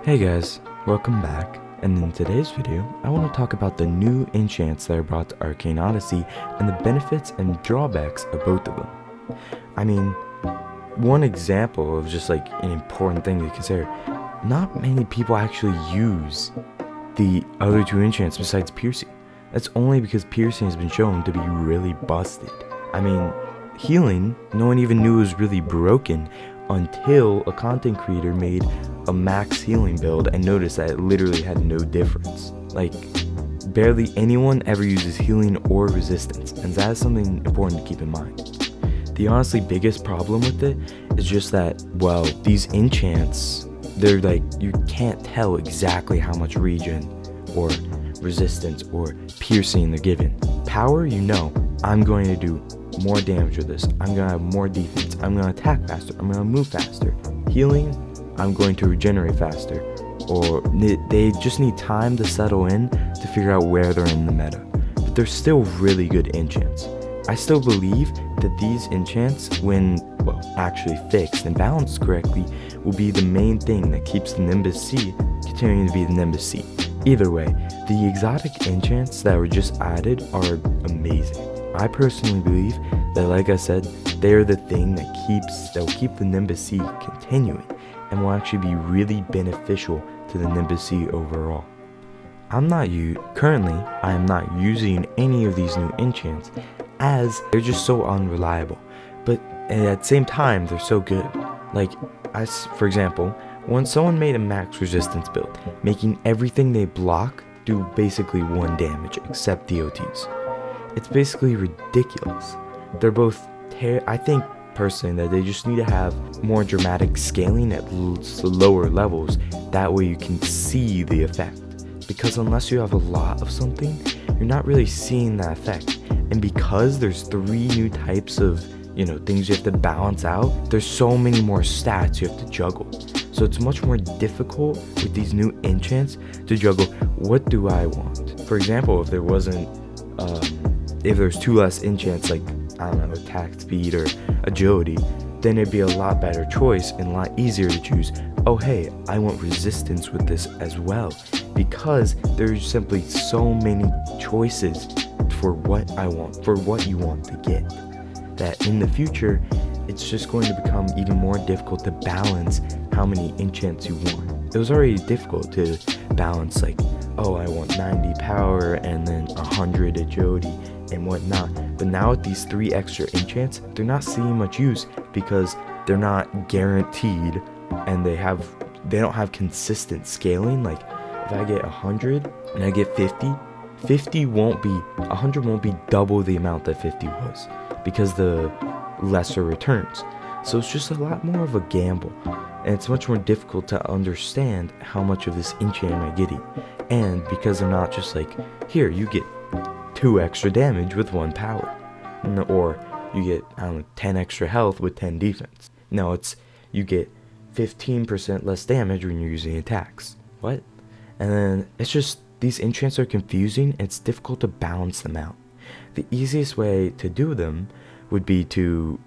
Hey guys, welcome back, and in today's video, I want to talk about the new enchants that are brought to Arcane Odyssey and the benefits and drawbacks of both of them. I mean, one example of just like an important thing to consider, not many people actually use the other two enchants besides piercing. That's only because piercing has been shown to be really busted. I mean, healing, no one even knew was really broken until a content creator made a max healing build and noticed that it literally had no difference. Like, barely anyone ever uses healing or resistance, and that is something important to keep in mind. The honestly biggest problem with it is just that, well, these enchants, they're like, you can't tell exactly how much regen or resistance or piercing they're given. Power, you know, I'm going to do more damage with this, I'm going to have more defense, I'm going to attack faster, I'm going to move faster. Healing, I'm going to regenerate faster. Or they just need time to settle in to figure out where they're in the meta. But they're still really good enchants. I still believe that these enchants, when, well, actually fixed and balanced correctly, will be the main thing that keeps the Nimbus C continuing to be the Nimbus C. Either way, the exotic enchants that were just added are amazing. I personally believe that, like I said, they are the thing that will keep the Nimbus C continuing and will actually be really beneficial to the Nimbus C overall. Currently, I am not using any of these new enchants as they're just so unreliable, but at the same time, they're so good. Like, for example, when someone made a max resistance build, making everything they block do basically 1 damage except DOTs. It's basically ridiculous. They're both I think personally that they just need to have more dramatic scaling at lower levels. That way you can see the effect. Because unless you have a lot of something, you're not really seeing that effect. And because there's 3 new types of, things you have to balance out, there's so many more stats you have to juggle. So it's much more difficult with these new enchants to juggle, what do I want? For example, if there's 2 less enchants like, I don't know, attack speed or agility, then it'd be a lot better choice and a lot easier to choose, oh hey, I want resistance with this as well, because there's simply so many choices for what I want, for what you want to get, that in the future, it's just going to become even more difficult to balance how many enchants you want. It was already difficult to balance, like, oh, I want 90 power and then 100 agility and whatnot. But now with these 3 extra enchants, they're not seeing much use because they're not guaranteed and they don't have consistent scaling. Like, if I get 100 and I get 50, 100 won't be double the amount that 50 was because the lesser returns. So it's just a lot more of a gamble, and it's much more difficult to understand how much of this enchant am I getting. And because they're not just like, here, you get 2 extra damage with 1 power, or you get, 10 extra health with 10 defense. No, it's you get 15% less damage when you're using attacks. What? And then it's just, these enchants are confusing and it's difficult to balance them out. The easiest way to do them would be to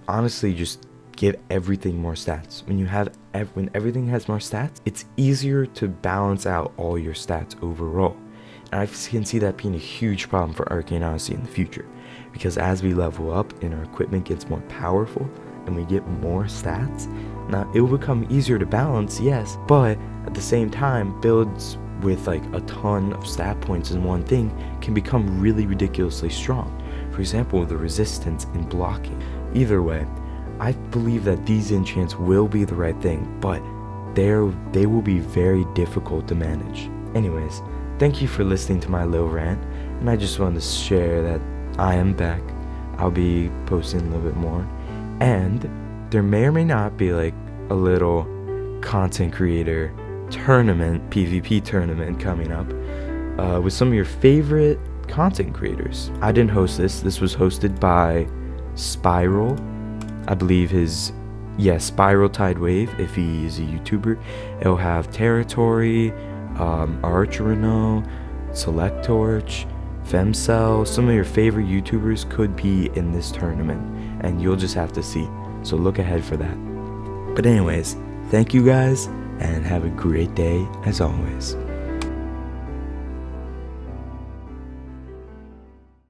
honestly just give everything more stats. When everything has more stats, it's easier to balance out all your stats overall. And I can see that being a huge problem for Arcane Odyssey in the future, because as we level up and our equipment gets more powerful and we get more stats, now it will become easier to balance, yes, but at the same time, builds with like a ton of stat points in one thing can become really ridiculously strong. For example, the resistance in blocking. Either way, I believe that these enchants will be the right thing, but they will be very difficult to manage. Anyways, thank you for listening to my little rant, and I just wanted to share that I am back. I'll be posting a little bit more, and there may or may not be like a little content creator tournament, PvP tournament coming up with some of your favorite content creators. I didn't host this was hosted by Spiral. I believe Spiral Tide Wave, if he is a YouTuber. It'll have Territory, Archerino, Select Torch, Femcell. Some of your favorite YouTubers could be in this tournament, and you'll just have to see. So look ahead for that. But anyways, thank you guys, and have a great day as always.